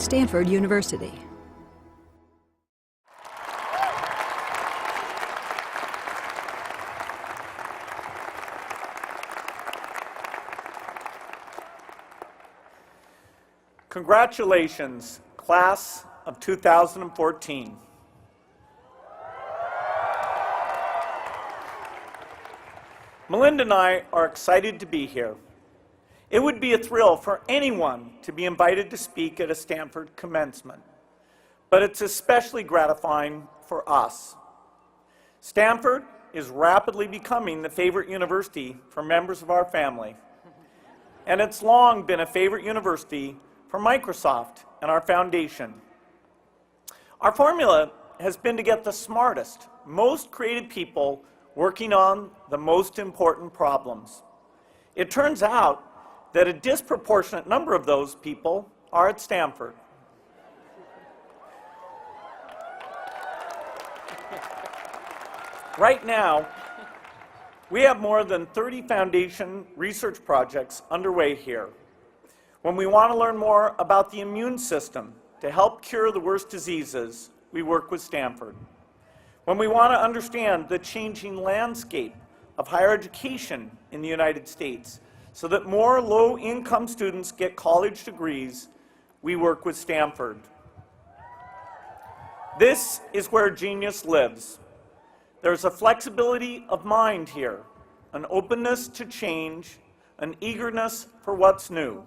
Stanford University. Congratulations, class of 2014. Melinda and I are excited to be here. It would be a thrill for anyone to be invited to speak at a Stanford commencement, but it's especially gratifying for us. Stanford is rapidly becoming the favorite university for members of our family, and it's long been a favorite university for Microsoft and our foundation. Our formula has been to get the smartest, most creative people working on the most important problems. It turns out that a disproportionate number of those people are at Stanford. Right now, we have more than 30 foundation research projects underway here. When we want to learn more about the immune system to help cure the worst diseases, we work with Stanford. When we want to understand the changing landscape of higher education in the United States so that more low-income students get college degrees, we work with Stanford. This is where genius lives. There's a flexibility of mind here, an openness to change, an eagerness for what's new.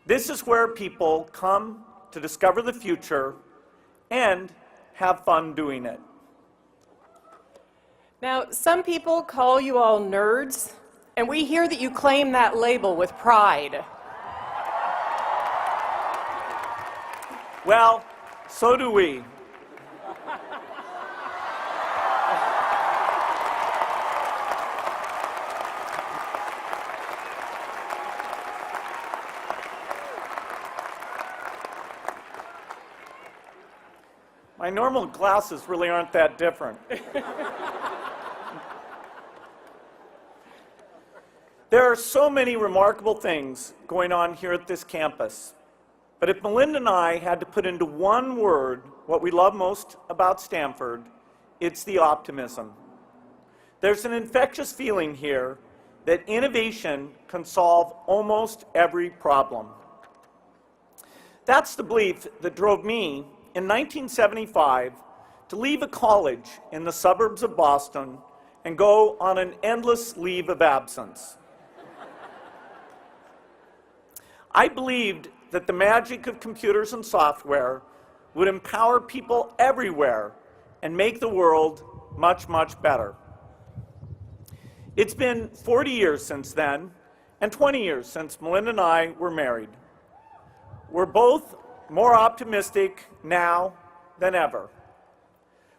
This is where people come to discover the future and have fun doing it. Now, some people call you all nerds, and we hear that you claim that label with pride. Well, so do we. My normal glasses really aren't that different. There are so many remarkable things going on here at this campus. But if Melinda and I had to put into one word what we love most about Stanford, it's the optimism. There's an infectious feeling here that innovation can solve almost every problem. That's the belief that drove me in 1975 to leave a college in the suburbs of Boston and go on an endless leave of absence. I believed that the magic of computers and software would empower people everywhere and make the world much, much better. It's been 40 years since then, and 20 years since Melinda and I were married. We're both more optimistic now than ever.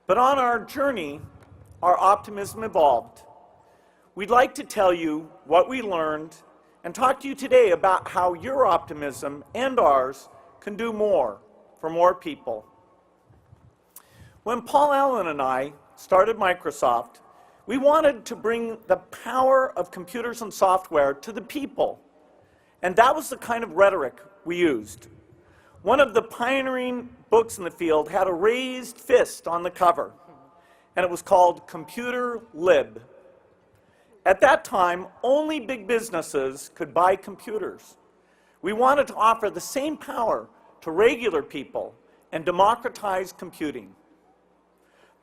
But on our journey, our optimism evolved. We'd like to tell you what we learned and talk to you today about how your optimism and ours can do more for more people. When Paul Allen and I started Microsoft, we wanted to bring the power of computers and software to the people. And that was the kind of rhetoric we used. One of the pioneering books in the field had a raised fist on the cover, and it was called Computer Lib. At that time, only big businesses could buy computers. We wanted to offer the same power to regular people and democratize computing.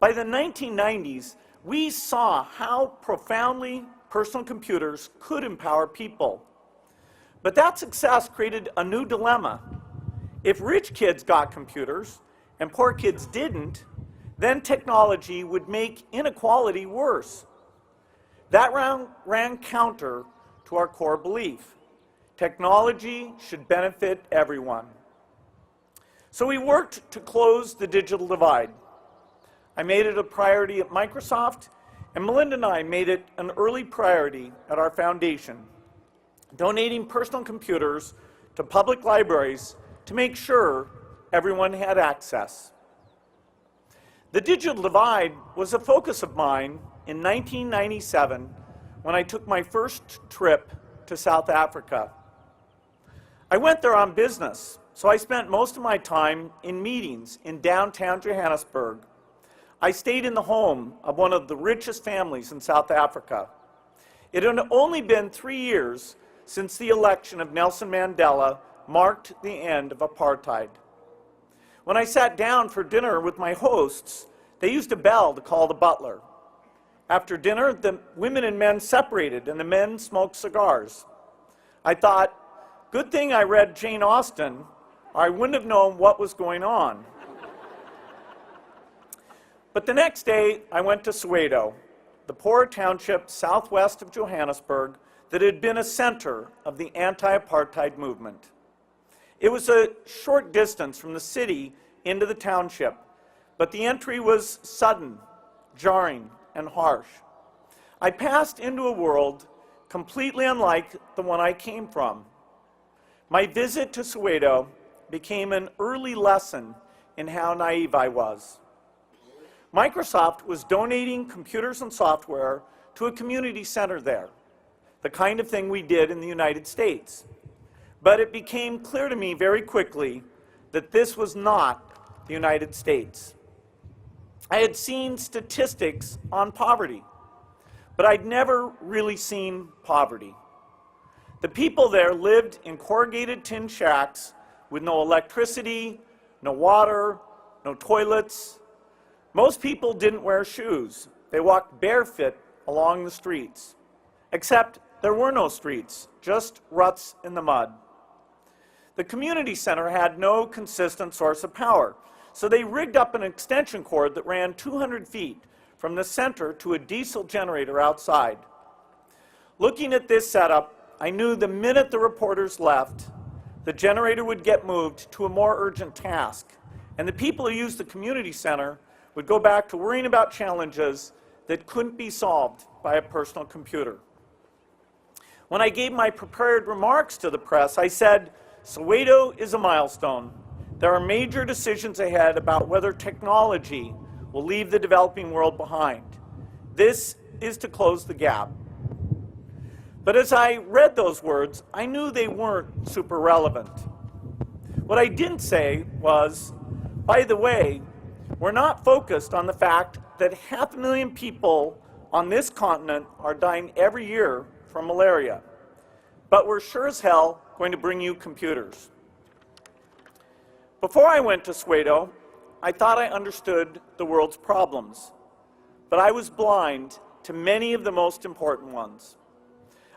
By the 1990s, we saw how profoundly personal computers could empower people. But that success created a new dilemma. If rich kids got computers and poor kids didn't, then technology would make inequality worse. That ran counter to our core belief. Technology should benefit everyone. So we worked to close the digital divide. I made it a priority at Microsoft, and Melinda and I made it an early priority at our foundation, donating personal computers to public libraries to make sure everyone had access. The digital divide was a focus of mine in 1997 when I took my first trip to South Africa. I went there on business so I spent most of my time in meetings in downtown Johannesburg. I stayed in the home of one of the richest families in South Africa. It had only been 3 years since the election of Nelson Mandela marked the end of apartheid. When I sat down for dinner with my hosts, they used a bell to call the butler. After dinner, the women and men separated and the men smoked cigars. I thought, good thing I read Jane Austen, or I wouldn't have known what was going on. But the next day, I went to Soweto, the poor township southwest of Johannesburg that had been a center of the anti-apartheid movement. It was a short distance from the city into the township, but the entry was sudden, jarring, and harsh. I passed into a world completely unlike the one I came from. My visit to Soweto became an early lesson in how naive I was. Microsoft was donating computers and software to a community center there, the kind of thing we did in the United States. But it became clear to me very quickly that this was not the United States. I had seen statistics on poverty, but I'd never really seen poverty. The people there lived in corrugated tin shacks with no electricity, no water, no toilets. Most people didn't wear shoes. They walked barefoot along the streets. Except there were no streets, just ruts in the mud. The community center had no consistent source of power, so they rigged up an extension cord that ran 200 feet from the center to a diesel generator outside. Looking at this setup, I knew the minute the reporters left, the generator would get moved to a more urgent task, and the people who used the community center would go back to worrying about challenges that couldn't be solved by a personal computer. When I gave my prepared remarks to the press, I said, Soweto is a milestone. There are major decisions ahead about whether technology will leave the developing world behind. This is to close the gap. But as I read those words, I knew they weren't super relevant. What I didn't say was, by the way, we're not focused on the fact that 500,000 people on this continent are dying every year from malaria. But we're sure as hell going to bring you computers. Before I went to Soweto, I thought I understood the world's problems, but I was blind to many of the most important ones.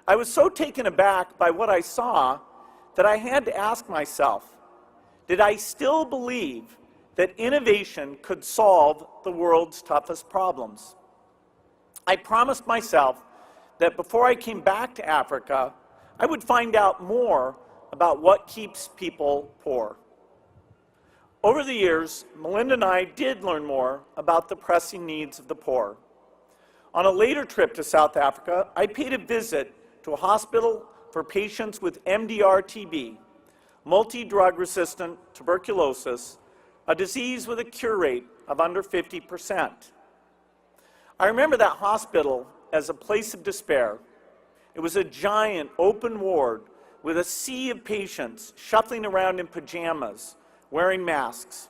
I was so taken aback by what I saw that I had to ask myself, did I still believe that innovation could solve the world's toughest problems? I promised myself that before I came back to Africa, I would find out more about what keeps people poor. Over the years, Melinda and I did learn more about the pressing needs of the poor. On a later trip to South Africa, I paid a visit to a hospital for patients with MDR-TB, multi-drug-resistant tuberculosis, a disease with a cure rate of under 50%. I remember that hospital as a place of despair. It was a giant open ward with a sea of patients shuffling around in pajamas, wearing masks.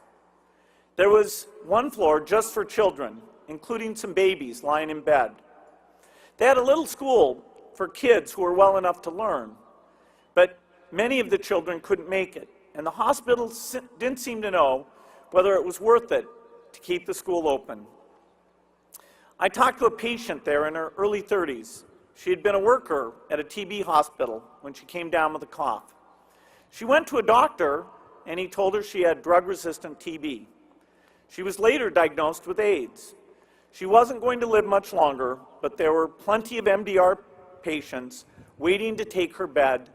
There was one floor just for children, including some babies lying in bed. They had a little school for kids who were well enough to learn, but many of the children couldn't make it, and the hospital didn't seem to know whether it was worth it to keep the school open. I talked to a patient there in her early 30s. She had been a worker at a TB hospital when she came down with a cough. She went to a doctor, and he told her she had drug-resistant TB. She was later diagnosed with AIDS. She wasn't going to live much longer, but there were plenty of MDR patients waiting to take her bed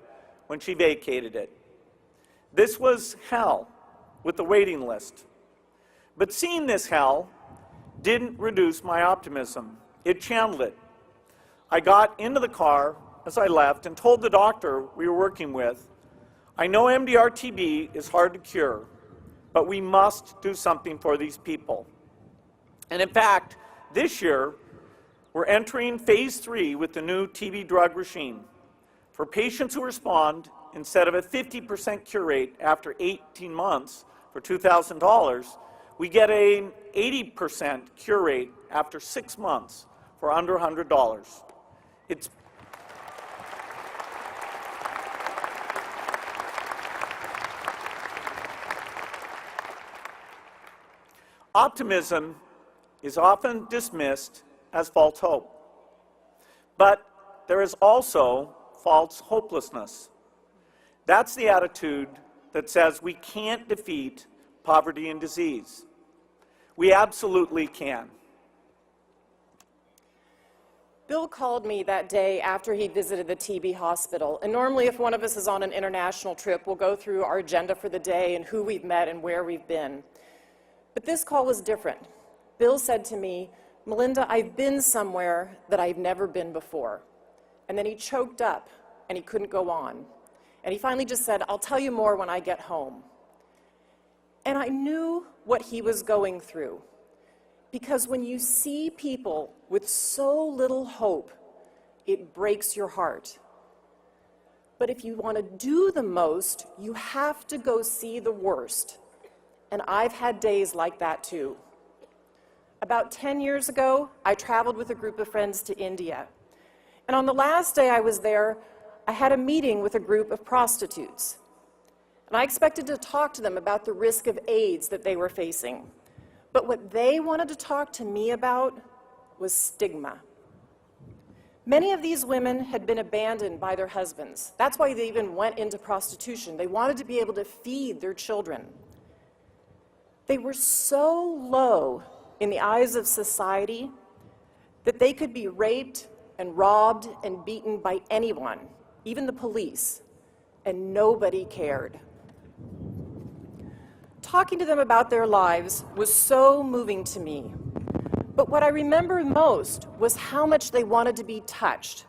when she vacated it. This was hell with the waiting list. But seeing this hell didn't reduce my optimism. It channeled it. I got into the car as I left and told the doctor we were working with, I know MDR-TB is hard to cure, but we must do something for these people. And in fact, this year, we're entering phase 3 with the new TB drug regime. For patients who respond, instead of a 50% cure rate after 18 months for $2,000, we get an 80% cure rate after 6 months for under $100. It's Optimism is often dismissed as false hope, but there is also false hopelessness. That's the attitude that says we can't defeat poverty and disease. We absolutely can. Bill called me that day after he visited the TB hospital, and normally if one of us is on an international trip, we'll go through our agenda for the day and who we've met and where we've been. But this call was different. Bill said to me, "Melinda, I've been somewhere that I've never been before." And then he choked up and he couldn't go on. And he finally just said, "I'll tell you more when I get home." And I knew what he was going through. Because when you see people with so little hope, it breaks your heart. But if you want to do the most, you have to go see the worst. And I've had days like that too. About 10 years ago, I traveled with a group of friends to India. And on the last day I was there, I had a meeting with a group of prostitutes. And I expected to talk to them about the risk of AIDS that they were facing. But what they wanted to talk to me about was stigma. Many of these women had been abandoned by their husbands. That's why they even went into prostitution. They wanted to be able to feed their children. They were so low in the eyes of society that they could be raped and robbed and beaten by anyone, even the police, and nobody cared. Talking to them about their lives was so moving to me. But what I remember most was how much they wanted to be touched.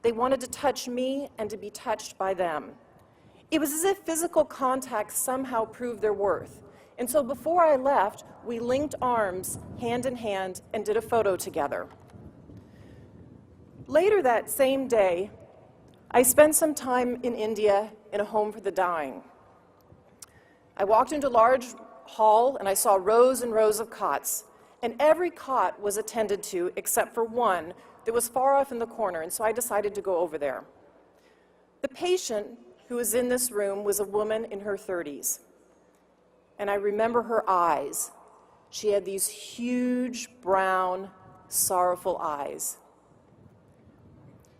They wanted to touch me and to be touched by them. It was as if physical contact somehow proved their worth. And so before I left, we linked arms, hand in hand, and did a photo together. Later that same day, I spent some time in India in a home for the dying. I walked into a large hall and I saw rows and rows of cots. And every cot was attended to except for one that was far off in the corner, and so I decided to go over there. The patient who was in this room was a woman in her 30s. And I remember her eyes. She had these huge, brown, sorrowful eyes.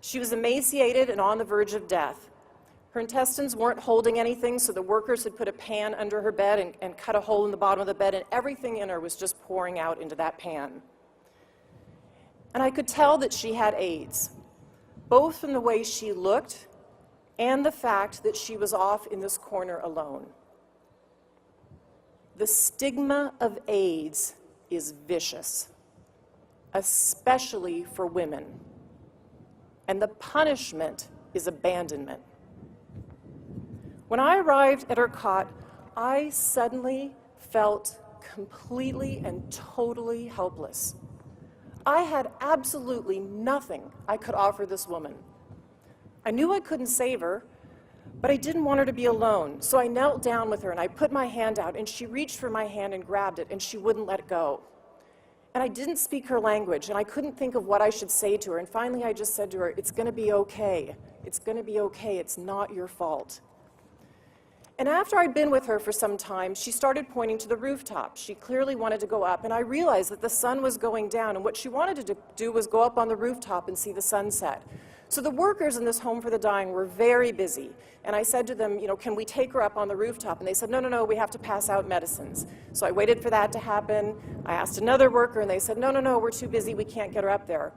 She was emaciated and on the verge of death. Her intestines weren't holding anything, so the workers had put a pan under her bed and cut a hole in the bottom of the bed, and everything in her was just pouring out into that pan. And I could tell that she had AIDS, both from the way she looked and the fact that she was off in this corner alone. The stigma of AIDS is vicious, especially for women. And the punishment is abandonment. When I arrived at her cot, I suddenly felt completely and totally helpless. I had absolutely nothing I could offer this woman. I knew I couldn't save her, but I didn't want her to be alone. So I knelt down with her and I put my hand out, and she reached for my hand and grabbed it, and she wouldn't let go. And I didn't speak her language, and I couldn't think of what I should say to her. And finally I just said to her, "It's going to be okay. It's going to be okay. It's not your fault." And after I'd been with her for some time, she started pointing to the rooftop. She clearly wanted to go up, and I realized that the sun was going down, and what she wanted to do was go up on the rooftop and see the sunset. So the workers in this home for the dying were very busy, and I said to them, "Can we take her up on the rooftop?" And they said, no, we have to pass out medicines. So I waited for that to happen. I asked another worker, and they said, no, we're too busy, we can't get her up there.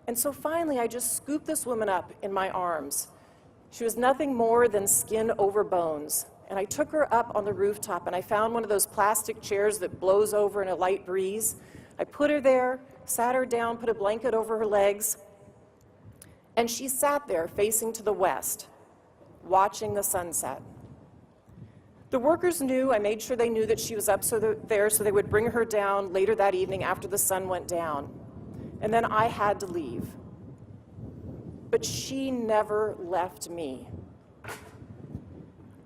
And so finally, I just scooped this woman up in my arms. She was nothing more than skin over bones. And I took her up on the rooftop, and I found one of those plastic chairs that blows over in a light breeze. I put her there, sat her down, put a blanket over her legs, and she sat there facing to the west, watching the sunset. The workers knew, I made sure they knew that she was up there so they would bring her down later that evening after the sun went down. And then I had to leave. but she never left me.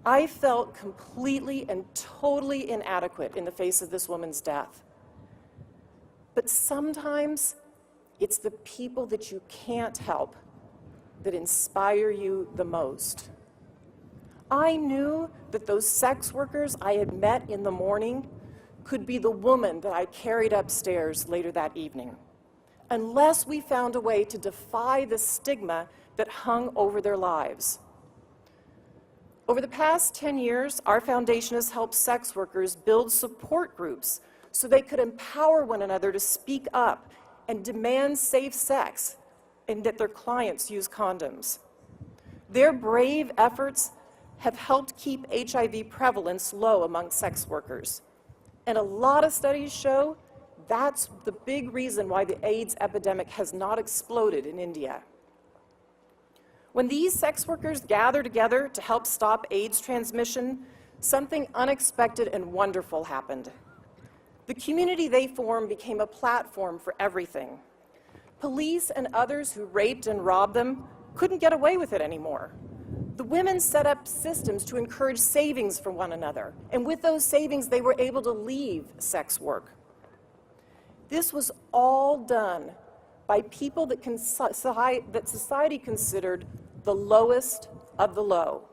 I felt completely and totally inadequate in the face of this woman's death. But sometimes it's the people that you can't help that inspire you the most. I knew that those sex workers I had met in the morning could be the woman that I carried upstairs later that evening, unless we found a way to defy the stigma that hung over their lives. Over the past 10 years, our foundation has helped sex workers build support groups so they could empower one another to speak up and demand safe sex and that their clients use condoms. Their brave efforts have helped keep HIV prevalence low among sex workers. And a lot of studies show that's the big reason why the AIDS epidemic has not exploded in India. When these sex workers gather together to help stop AIDS transmission, something unexpected and wonderful happened. The community they formed became a platform for everything. Police and others who raped and robbed them couldn't get away with it anymore. The women set up systems to encourage savings for one another, and with those savings, they were able to leave sex work. This was all done by people that society considered the lowest of the low.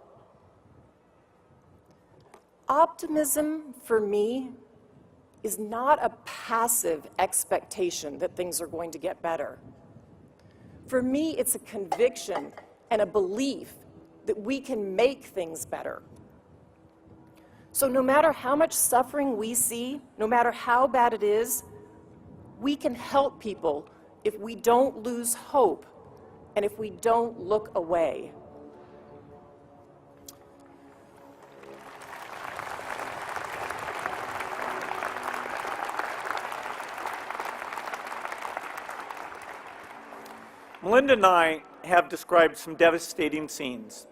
Optimism, for me, is not a passive expectation that things are going to get better. For me, it's a conviction and a belief that we can make things better. So no matter how much suffering we see, no matter how bad it is, we can help people if we don't lose hope and if we don't look away. Melinda and I have described some devastating scenes,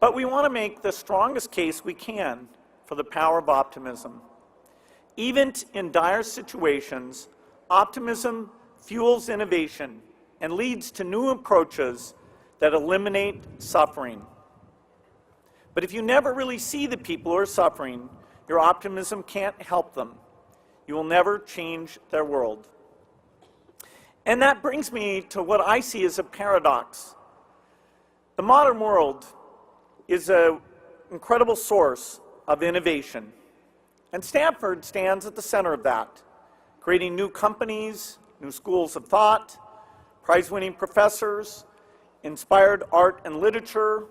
but we want to make the strongest case we can for the power of optimism. Even in dire situations, optimism fuels innovation and leads to new approaches that eliminate suffering. But if you never really see the people who are suffering, your optimism can't help them. You will never change their world. And that brings me to what I see as a paradox. The modern world is an incredible source of innovation, and Stanford stands at the center of that, creating new companies, new schools of thought, prize-winning professors, inspired art and literature,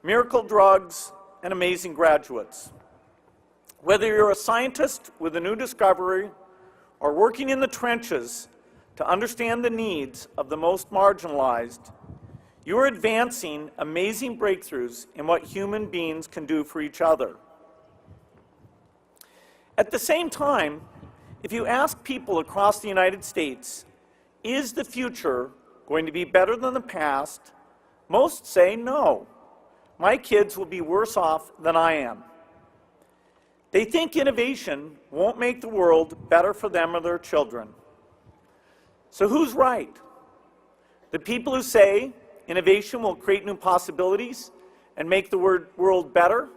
miracle drugs, and amazing graduates. Whether you're a scientist with a new discovery or working in the trenches to understand the needs of the most marginalized, you are advancing amazing breakthroughs in what human beings can do for each other. At the same time, if you ask people across the United States, is the future going to be better than the past? Most say no. My kids will be worse off than I am. They think innovation won't make the world better for them or their children. So who's right? The people who say innovation will create new possibilities and make the world better?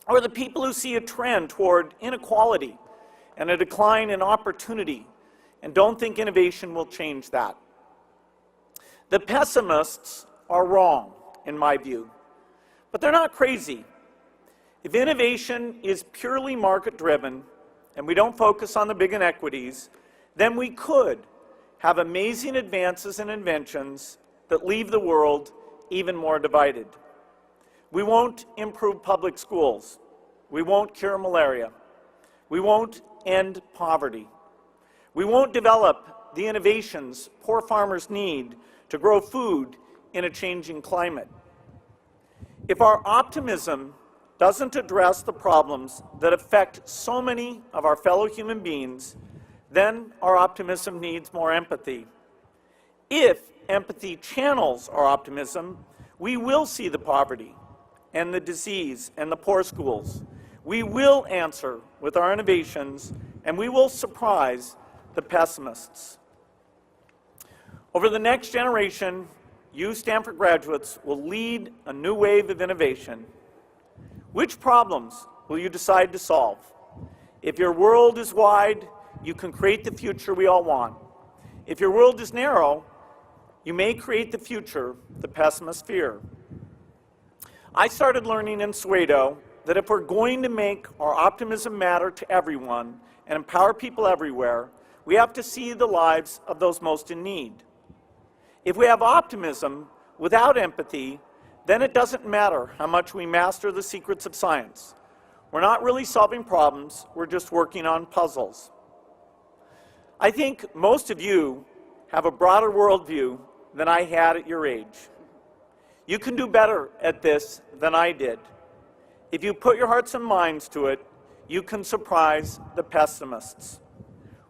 Or the people who see a trend toward inequality and a decline in opportunity and don't think innovation will change that? The pessimists are wrong, in my view, but they're not crazy. If innovation is purely market-driven and we don't focus on the big inequities, then we could have amazing advances and inventions that leave the world even more divided. We won't improve public schools. We won't cure malaria. We won't end poverty. We won't develop the innovations poor farmers need to grow food in a changing climate. If our optimism doesn't address the problems that affect so many of our fellow human beings, then our optimism needs more empathy. If empathy channels our optimism, we will see the poverty and the disease and the poor schools. We will answer with our innovations, and we will surprise the pessimists. Over the next generation, you Stanford graduates will lead a new wave of innovation. Which problems will you decide to solve? If your world is wide, you can create the future we all want. If your world is narrow, you may create the future the pessimists fear. I started learning in Soweto that if we're going to make our optimism matter to everyone and empower people everywhere, we have to see the lives of those most in need. If we have optimism without empathy, then it doesn't matter how much we master the secrets of science. We're not really solving problems, we're just working on puzzles. I think most of you have a broader worldview than I had at your age. You can do better at this than I did. If you put your hearts and minds to it, you can surprise the pessimists.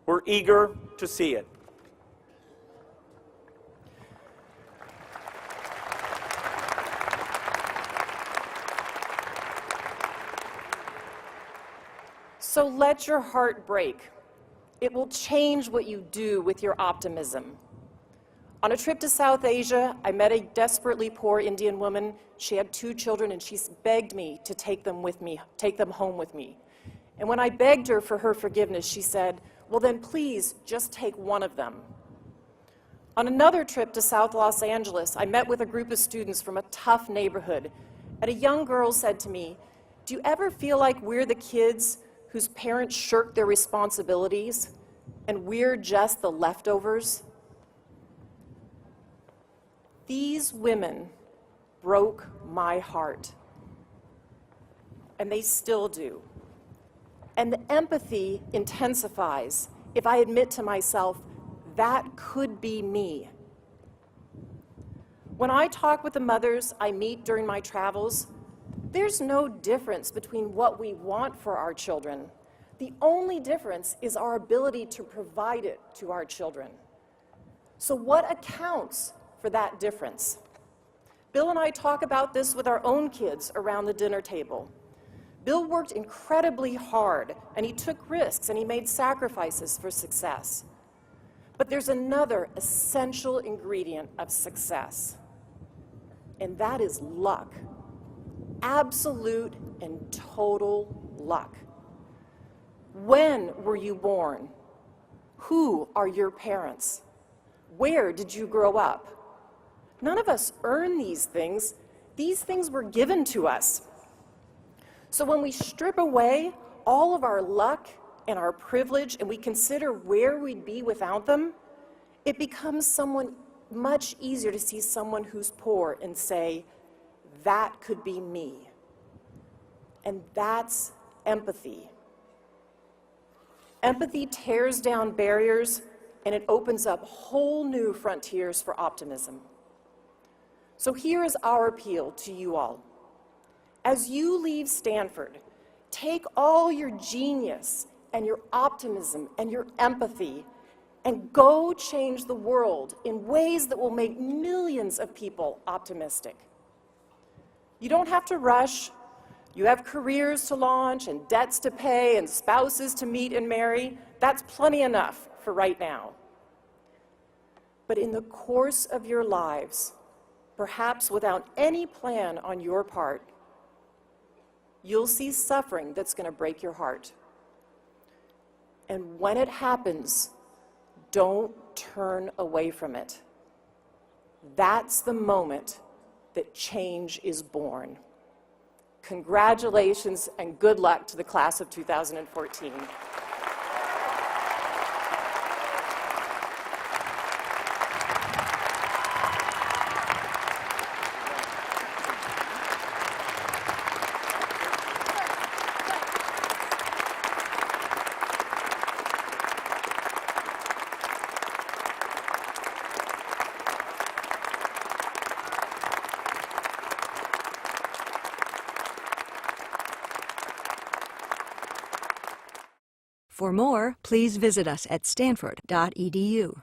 We're eager to see it. So let your heart break. It will change what you do with your optimism. On a trip to South Asia, I met a desperately poor Indian woman. She had 2 children, and she begged me to take them home with me. And when I begged her for her forgiveness, she said, "Well, then please just take one of them." On another trip to South Los Angeles, I met with a group of students from a tough neighborhood, and a young girl said to me, "Do you ever feel like we're the kids whose parents shirk their responsibilities, and we're just the leftovers?" These women broke my heart, and they still do. And the empathy intensifies if I admit to myself, that could be me. When I talk with the mothers I meet during my travels, there's no difference between what we want for our children. The only difference is our ability to provide it to our children. So what accounts for that difference? Bill and I talk about this with our own kids around the dinner table. Bill worked incredibly hard, and he took risks, and he made sacrifices for success. But there's another essential ingredient of success, and that is luck. Absolute and total luck. When were you born? Who are your parents? Where did you grow up? None of us earn these things. These things were given to us. So when we strip away all of our luck and our privilege and we consider where we'd be without them, it becomes much easier to see someone who's poor and say, that could be me. And that's empathy. Empathy tears down barriers, and it opens up whole new frontiers for optimism. So here is our appeal to you all. As you leave Stanford, take all your genius and your optimism and your empathy and go change the world in ways that will make millions of people optimistic. You don't have to rush. You have careers to launch and debts to pay and spouses to meet and marry. That's plenty enough for right now. But in the course of your lives, perhaps without any plan on your part, you'll see suffering that's going to break your heart. And when it happens, don't turn away from it. That's the moment that change is born. Congratulations and good luck to the class of 2014. For more, please visit us at stanford.edu.